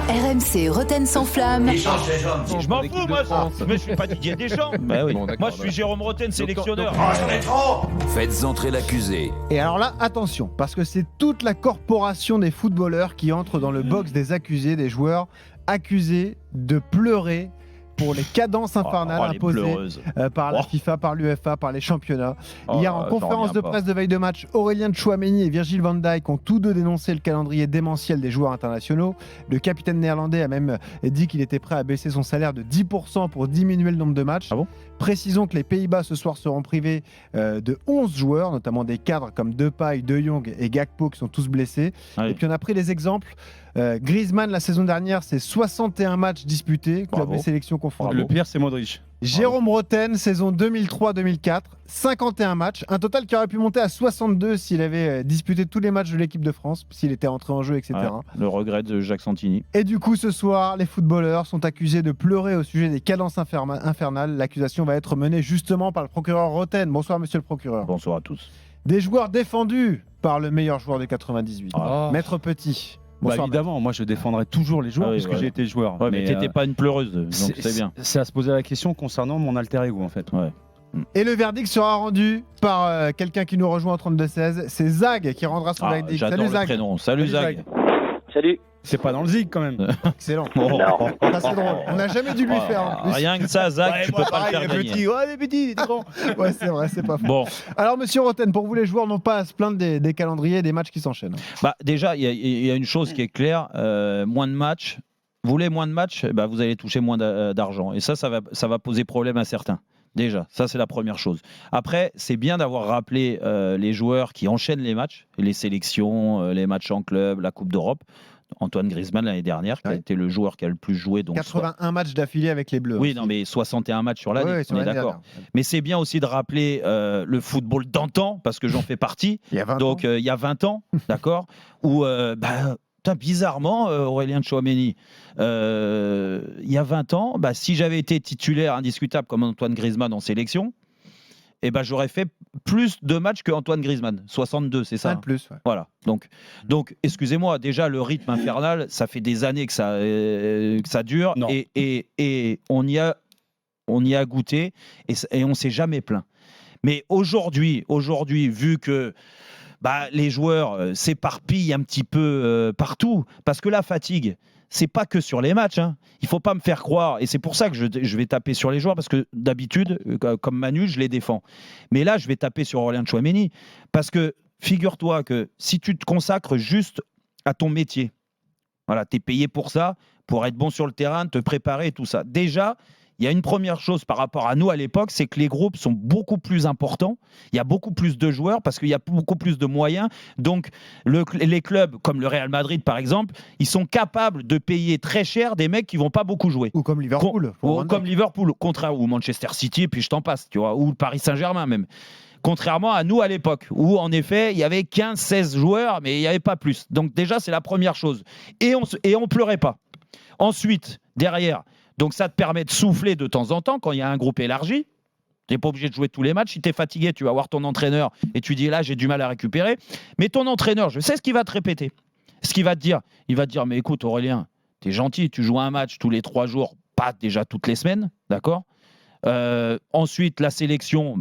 RMC Roten sans flamme. Je m'en fous, moi, mais je suis pas Didier Deschamps. Bah oui. Moi, je suis Jérôme Roten, sélectionneur. Faites entrer l'accusé. Et alors là, attention, parce que c'est toute la corporation des footballeurs qui entre dans le box des accusés, des joueurs accusés de pleurer pour les cadences infernales imposées par la FIFA, par l'UEFA, par les championnats. Hier, en conférence de presse de veille de match, Aurélien Tchouameni et Virgil van Dijk ont tous deux dénoncé le calendrier démentiel des joueurs internationaux. Le capitaine néerlandais a même dit qu'il était prêt à baisser son salaire de 10% pour diminuer le nombre de matchs. Ah bon ? Précisons que les Pays-Bas ce soir seront privés de 11 joueurs, notamment des cadres comme Depay, De Jong et Gakpo qui sont tous blessés. Ah oui. Et puis on a pris les exemples. Griezmann, la saison dernière, c'est 61 matchs disputés, club et sélection confondus. Le pire, c'est Modric. Jérôme Roten, saison 2003-2004, 51 matchs, un total qui aurait pu monter à 62 s'il avait disputé tous les matchs de l'équipe de France, s'il était entré en jeu, etc. Ouais, le regret de Jacques Santini. Et du coup, ce soir, les footballeurs sont accusés de pleurer au sujet des cadences infernales. L'accusation va être menée justement par le procureur Roten. Bonsoir, monsieur le procureur. Bonsoir à tous. Des joueurs défendus par le meilleur joueur de 98, Maître Petit. Bonsoir, évidemment, moi je défendrai toujours les joueurs parce que j'ai été joueur. Ouais, mais t'étais pas une pleureuse, donc c'est bien. C'est à se poser la question concernant mon alter ego en fait. Ouais. Et le verdict sera rendu par quelqu'un qui nous rejoint en 32-16. C'est Zag qui rendra son verdict. J'adore Salut le Zag. prénom. Salut Zag. Salut. C'est pas dans le zig quand même. Excellent. Bon. Ça, c'est drôle. On n'a jamais dû lui faire. en plus. Rien que ça, Zag, tu peux pas le faire gagner. Ouais, les petits, il était grand. Ouais, c'est vrai, c'est pas faux. Bon, Alors, monsieur Roten, pour vous, les joueurs n'ont pas à se plaindre des calendriers et des matchs qui s'enchaînent. bah déjà, il y a une chose qui est claire, moins de matchs. Vous voulez moins de matchs, bah, vous allez toucher moins d'argent. Et ça va poser problème à certains. Déjà, ça c'est la première chose. Après, c'est bien d'avoir rappelé les joueurs qui enchaînent les matchs, les sélections, les matchs en club, la Coupe d'Europe. Antoine Griezmann l'année dernière, qui a été le joueur qui a le plus joué. Donc 81 matchs d'affilée avec les Bleus. Oui, aussi. non, mais 61 matchs sur l'année, sur on est l'année d'accord. dernière. Mais c'est bien aussi de rappeler le football d'antan, parce que j'en fais partie. Il y a 20 Donc ans. il y a 20 ans, d'accord, où bizarrement, Aurélien Tchouameni, il y a 20 ans, si j'avais été titulaire indiscutable comme Antoine Griezmann en sélection, j'aurais fait plus de matchs que Antoine Griezmann. 62, c'est ça, Un de plus. Ouais. Voilà. Donc, excusez-moi, déjà le rythme infernal, ça fait des années que ça dure, Non. et on y a goûté, et on s'est jamais plaint. Mais aujourd'hui, vu que les joueurs s'éparpillent un petit peu partout, parce que la fatigue, c'est pas que sur les matchs. Il faut pas me faire croire, et c'est pour ça que je vais taper sur les joueurs, parce que d'habitude, comme Manu, je les défends. Mais là, je vais taper sur Aurélien Tchouameni, parce que figure-toi que si tu te consacres juste à ton métier, voilà, tu es payé pour ça, pour être bon sur le terrain, te préparer, tout ça. Déjà, il y a une première chose par rapport à nous à l'époque, c'est que les groupes sont beaucoup plus importants. Il y a beaucoup plus de joueurs parce qu'il y a beaucoup plus de moyens. Donc, les clubs comme le Real Madrid, par exemple, ils sont capables de payer très cher des mecs qui vont pas beaucoup jouer. Ou comme Liverpool. Comme Liverpool, ou Manchester City, et puis je t'en passe, tu vois, ou le Paris Saint-Germain même. Contrairement à nous à l'époque, où en effet, il y avait 15-16 joueurs, mais il n'y avait pas plus. Donc déjà, c'est la première chose. Et on pleurait pas. Ensuite, derrière, donc ça te permet de souffler de temps en temps quand il y a un groupe élargi. Tu n'es pas obligé de jouer tous les matchs. Si tu es fatigué, tu vas voir ton entraîneur et tu dis là, j'ai du mal à récupérer. Mais ton entraîneur, je sais ce qu'il va te répéter. Ce qu'il va te dire, il va te dire, mais écoute Aurélien, tu es gentil, tu joues un match tous les 3 jours, pas déjà toutes les semaines, d'accord ? Ensuite, la sélection,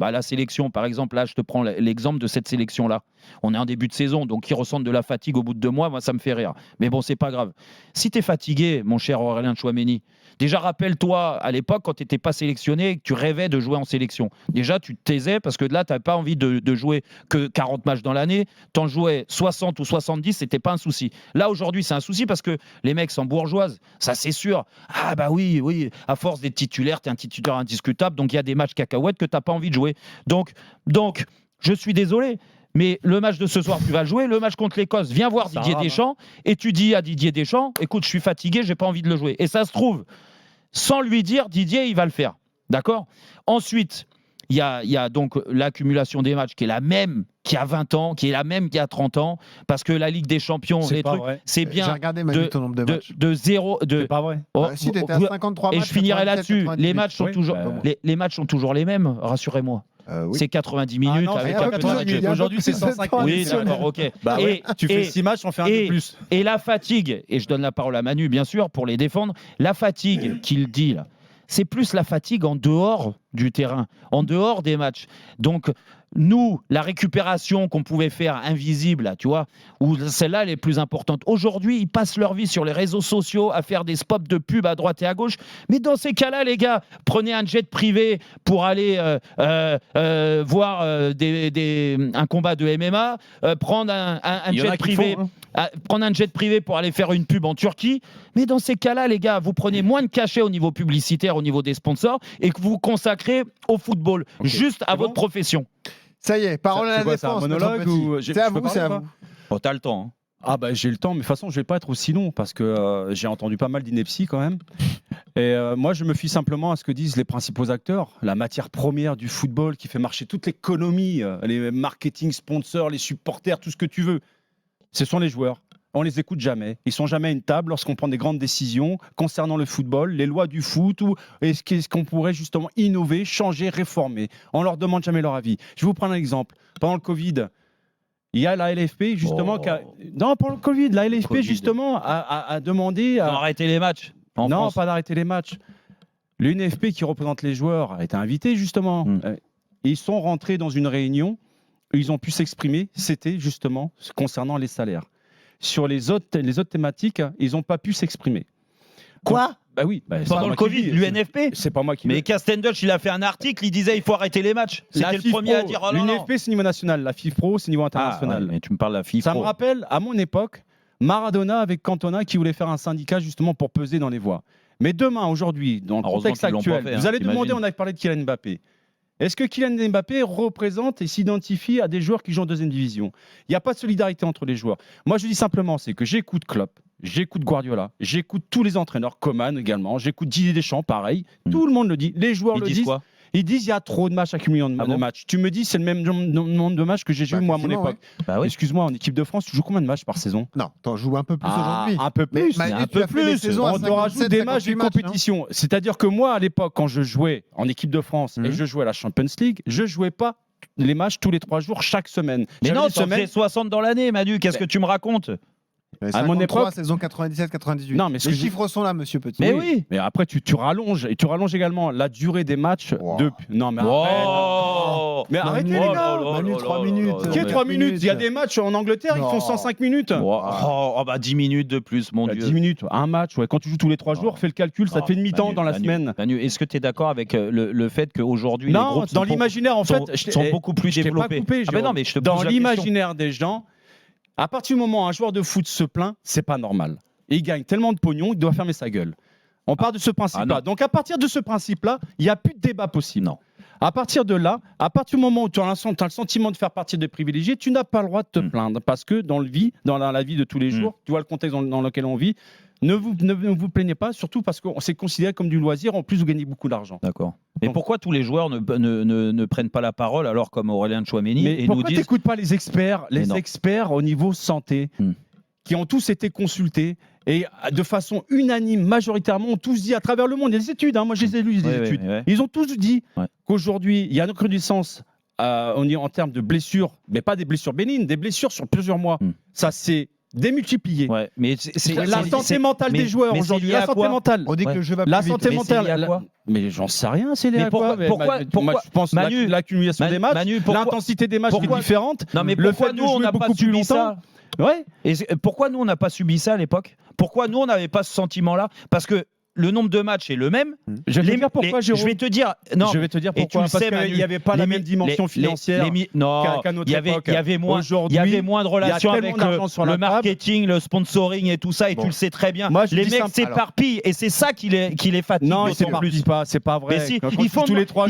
par exemple, là, je te prends l'exemple de cette sélection-là. On est en début de saison, donc ils ressentent de la fatigue au bout de 2 mois, moi, ça me fait rire. Mais bon, c'est pas grave. Si tu es fatigué, mon cher Aurélien Tchouameni, déjà, rappelle-toi, à l'époque, quand tu n'étais pas sélectionné et que tu rêvais de jouer en sélection, déjà, tu te taisais parce que là, tu n'avais pas envie de jouer que 40 matchs dans l'année. Tu en jouais 60 ou 70, c'était pas un souci. Là, aujourd'hui, c'est un souci parce que les mecs s'embourgeoisent, ça, c'est sûr. Ah, oui, à force d'être titulaire, tu es un titulaire indiscutable, donc il y a des matchs cacahuètes que tu n'as pas envie de jouer. Donc, je suis désolé. Mais le match de ce soir, tu vas le jouer. Le match contre l'Écosse, viens voir Didier Deschamps et tu dis à Didier Deschamps, écoute, je suis fatigué, j'ai pas envie de le jouer. Et ça se trouve, sans lui dire, Didier, il va le faire. D'accord ? Ensuite, il y a donc l'accumulation des matchs qui est la même qu'il y a 20 ans, qui est la même qu'il y a 30 ans, parce que la Ligue des Champions, C'est C'est bien regardé ton nombre de matchs. de zéro. C'est pas vrai. Si t'étais à 53 matchs. Et je finirai là-dessus. 97, Les matchs sont 98. toujours, bon. les matchs sont toujours les mêmes, rassurez-moi. Oui. C'est 90 minutes non, avec un un peu peu de plus, match. il y a un peu Aujourd'hui, plus c'est de 150. Oui, d'accord, ok. Bah ouais, tu fais 6 matchs, on fait un de plus. Et la fatigue, et je donne la parole à Manu, bien sûr, pour les défendre, la fatigue qu'il dit là, c'est plus la fatigue en dehors du terrain, en dehors des matchs. Donc, nous, la récupération qu'on pouvait faire invisible, là, tu vois, où celle-là, elle est plus importante. Aujourd'hui, ils passent leur vie sur les réseaux sociaux à faire des spots de pub à droite et à gauche. Mais dans ces cas-là, les gars, prenez un jet privé pour aller voir un combat de MMA, prendre un jet privé. Prendre un jet privé pour aller faire une pub en Turquie. Mais dans ces cas-là, les gars, vous prenez moins de cachets au niveau publicitaire, au niveau des sponsors, et que vous vous consacrez au football, juste à votre profession. Ça y est, parole à la défense. C'est un monologue ou C'est à vous, c'est à vous. Oh, t'as le temps. Hein. Ah bah j'ai le temps, mais de toute façon je vais pas être aussi long parce que j'ai entendu pas mal d'inepties quand même. Et moi je me fie simplement à ce que disent les principaux acteurs, la matière première du football qui fait marcher toute l'économie, les marketing, sponsors, les supporters, tout ce que tu veux. Ce sont les joueurs. On les écoute jamais. Ils sont jamais à une table lorsqu'on prend des grandes décisions concernant le football, les lois du foot ou est-ce qu'on pourrait justement innover, changer, réformer. On leur demande jamais leur avis. Je vais vous prendre un exemple. Pendant le Covid, il y a la LFP justement non, pendant le Covid, la LFP justement a demandé à arrêter les matchs. Non, France. Pas d'arrêter les matchs. L'UNFP qui représente les joueurs a été invitée justement. Ils sont rentrés dans une réunion où ils ont pu s'exprimer. C'était justement concernant les salaires. Sur les autres thématiques, ils n'ont pas pu s'exprimer. Quoi ? Bah oui. Pendant le Covid, l'UNFP ? C'est pas moi qui. Mais Castenduch, il a fait un article, il disait il faut arrêter les matchs. C'était le premier à dire. Oh, l'UNFP, c'est niveau national. La FIFPro, c'est niveau international. Ouais, mais tu me parles de la FIFPro. Ça me rappelle, à mon époque, Maradona avec Cantona qui voulait faire un syndicat justement pour peser dans les voix. Mais demain, aujourd'hui, dans le contexte actuel, vous allez demander, on a parlé de Kylian Mbappé. Est-ce que Kylian Mbappé représente et s'identifie à des joueurs qui jouent en deuxième division ? Il n'y a pas de solidarité entre les joueurs. Moi, je dis simplement, c'est que j'écoute Klopp, j'écoute Guardiola, j'écoute tous les entraîneurs, Coman également, j'écoute Didier Deschamps, pareil. Tout le monde le dit. Les joueurs le disent. Quoi ? Ils disent il y a trop de matchs accumulés de matchs. Tu me dis c'est le même nombre de matchs que j'ai joué moi à mon époque. Ouais. Bah oui. Excuse-moi, en équipe de France, tu joues combien de matchs par saison ? Non, t'en joues un peu plus aujourd'hui. Un peu plus. Un peu plus. On te rajoute des matchs de compétition. C'est-à-dire que moi, à l'époque, quand je jouais en équipe de France et je jouais à la Champions League, je jouais pas les matchs tous les 3 jours chaque semaine. Mais non, tu en fais 60 dans l'année, Manu. Qu'est-ce que tu me racontes ? À mon époque, saison 97-98. Non, mais les chiffres sont là, monsieur Petit. Mais oui. Mais après, tu rallonges et tu rallonges également la durée des matchs. Non, mais mais arrêtez les gars. Manu, 3 minutes. Quel 3 minutes ? Il y a des matchs en Angleterre, ils font 105 minutes. 10 minutes de plus, mon Dieu. 10 minutes, un match. Ouais. Quand tu joues tous les 3 jours, fais le calcul, ça te fait une mi-temps dans la semaine. Manu, est-ce que tu es d'accord avec le fait qu'aujourd'hui, les groupes dans l'imaginaire, en fait, sont beaucoup plus développés ? Dans l'imaginaire des gens. À partir du moment où un joueur de foot se plaint, c'est pas normal. Il gagne tellement de pognon, il doit fermer sa gueule. On part de ce principe-là. Donc à partir de ce principe-là, il n'y a plus de débat possible. Non. À partir de là, à partir du moment où tu as le sentiment de faire partie des privilégiés, tu n'as pas le droit de te plaindre. Parce que dans la vie de tous les jours, tu vois le contexte dans lequel on vit, ne vous plaignez pas, surtout parce que c'est considéré comme du loisir. En plus, vous gagnez beaucoup d'argent. D'accord. Et pourquoi tous les joueurs ne prennent pas la parole, alors comme Aurélien Tchouaméni, et pourquoi nous disent... t'écoutes pas les experts au niveau santé, qui ont tous été consultés et de façon unanime, majoritairement, ont tous dit à travers le monde, il y a des études, moi je les ai lues, des études, ils ont tous dit qu'aujourd'hui, il y a une recrudescence en termes de blessures, mais pas des blessures bénignes, des blessures sur plusieurs mois. Ça, c'est démultiplié. Mais la santé mentale des joueurs aujourd'hui. La santé mentale. On dit que le jeu va plus la vite. santé mentale. Mais j'en sais rien, c'est lié à quoi ? Pourquoi je pense Manu, l'accumulation des matchs, l'intensité des matchs qui est différente. Non, mais pourquoi nous on n'a pas subi ça ? Et pourquoi nous on n'a pas subi ça à l'époque ? Pourquoi nous on n'avait pas ce sentiment-là ? Parce que le nombre de matchs est le même. Je vais te dire pourquoi, Jérôme. Je vais te dire pourquoi. Parce qu'il n'y avait pas la même dimension financière qu'à notre époque. Il y avait moins de relations avec le marketing, le sponsoring et tout ça. Et tu le sais très bien. Les mecs s'éparpillent et c'est ça qui les fatigue. Non, ils ne s'éparpillent pas. C'est pas vrai. Ils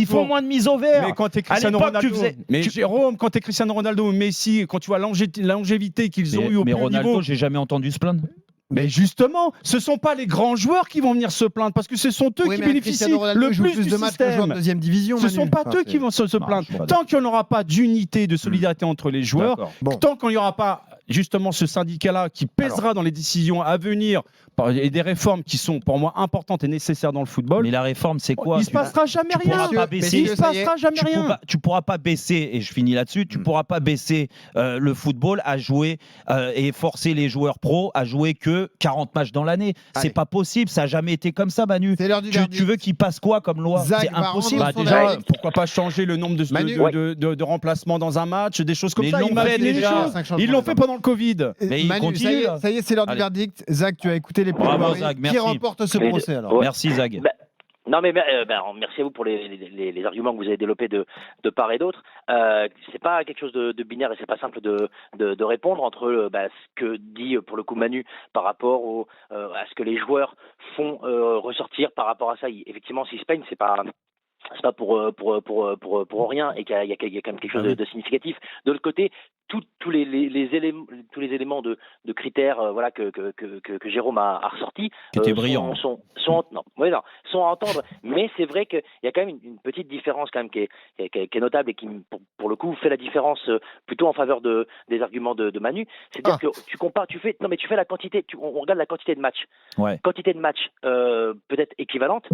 font moins de mise au vert. Mais quand tu es Cristiano Ronaldo, Jérôme, quand tu es Cristiano Ronaldo ou Messi, quand tu vois la longévité qu'ils ont eu au plus haut niveau. Mais Ronaldo, j'ai jamais entendu se plaindre. Mais justement, ce ne sont pas les grands joueurs qui vont venir se plaindre parce que ce sont eux qui bénéficient le plus de matchs que joueurs de deuxième division. Ce ne sont pas eux qui vont se plaindre. Tant qu'il n'y aura pas d'unité, de solidarité entre les joueurs, tant qu'il n'y aura pas justement ce syndicat-là qui pèsera dans les décisions à venir et des réformes qui sont pour moi importantes et nécessaires dans le football. Mais la réforme, c'est quoi? Il se passera jamais tu rien. pourras pas baisser. Il se passera jamais rien. Tu pourras pas baisser, et je finis là-dessus, tu pourras pas baisser le football à jouer et forcer les joueurs pros à jouer que 40 matchs dans l'année. C'est pas possible, ça a jamais été comme ça, Manu. C'est l'heure du Tu veux qu'il passe quoi comme loi? Zach C'est va impossible. rendre son Déjà, verdict. pourquoi pas changer le nombre de remplacements dans un match, des choses comme Mais ça. ils l'ont fait Imaginez les déjà. choses. Ils l'ont fait pendant le Covid. Mais il Manu, continue, là. ça y est, c'est l'heure du Allez. verdict. Zach, tu as écouté les Bravo, plaidoiries. Zach, Qui merci. remporte ce procès alors? Merci Zag. Non mais merci à vous pour les arguments que vous avez développés de part et d'autre. C'est pas quelque chose de binaire et c'est pas simple de répondre entre ce que dit pour le coup Manu par rapport à ce que les joueurs font ressortir par rapport à ça. Effectivement, s'ils se peignent, c'est pas pour rien et qu'il y a quand même quelque chose de significatif. De l'autre côté, tous les éléments de critères que Jérôme a ressortis sont à entendre, mais c'est vrai qu'il y a quand même une petite différence quand même qui est notable et qui pour le coup fait la différence plutôt en faveur des arguments de Manu. C'est-à-dire que tu compares, tu fais la quantité, on regarde la quantité de matchs. Ouais. Quantité de matchs peut-être équivalente.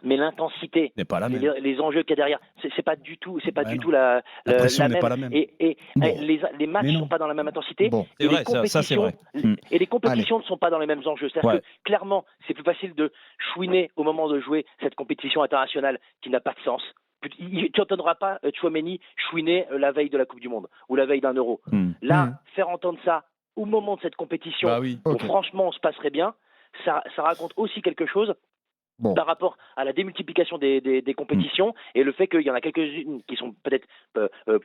Mais l'intensité, n'est pas la même. Les enjeux qu'il y a derrière, c'est pas du tout La pression la n'est même. pas la même. Et les matchs ne sont pas dans la même intensité. Bon. C'est vrai, ça c'est vrai. Et les compétitions ne sont pas dans les mêmes enjeux. C'est-à-dire que clairement, c'est plus facile de chouiner au moment de jouer cette compétition internationale qui n'a pas de sens. Tu n'entendras pas Tchouaméni chouiner la veille de la Coupe du Monde ou la veille d'un Euro. Là, faire entendre ça au moment de cette compétition, où franchement on se passerait bien, ça raconte aussi quelque chose. Par rapport à la démultiplication des compétitions et le fait qu'il y en a quelques-unes qui sont peut-être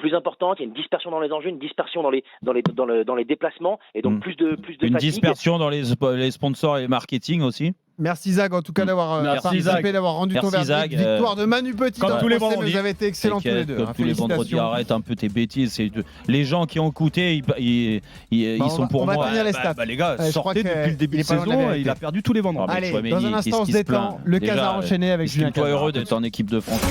plus importantes, il y a une dispersion dans les enjeux, une dispersion dans les déplacements et donc plus de une fatigue. dispersion dans les sponsors et le marketing aussi. Merci Zag en tout cas d'avoir participé, d'avoir rendu ton verdict. Zag, Victoire de Manu Petit comme dans tous le les procès, vendredis. vous avez été excellents tous les deux. Comme tous les vendredis, arrête un peu tes bêtises. Les gens qui ont écouté, ils sont pour moi. On va tenir les stats. Les gars, je crois sortez que depuis le début il de est pas loin de la saison, vérité. il a perdu tous les vendredis. Allez, dans un instant on se détend. Le Casa enchaîné avec Julien Toi Cazard. heureux d'être en équipe de France.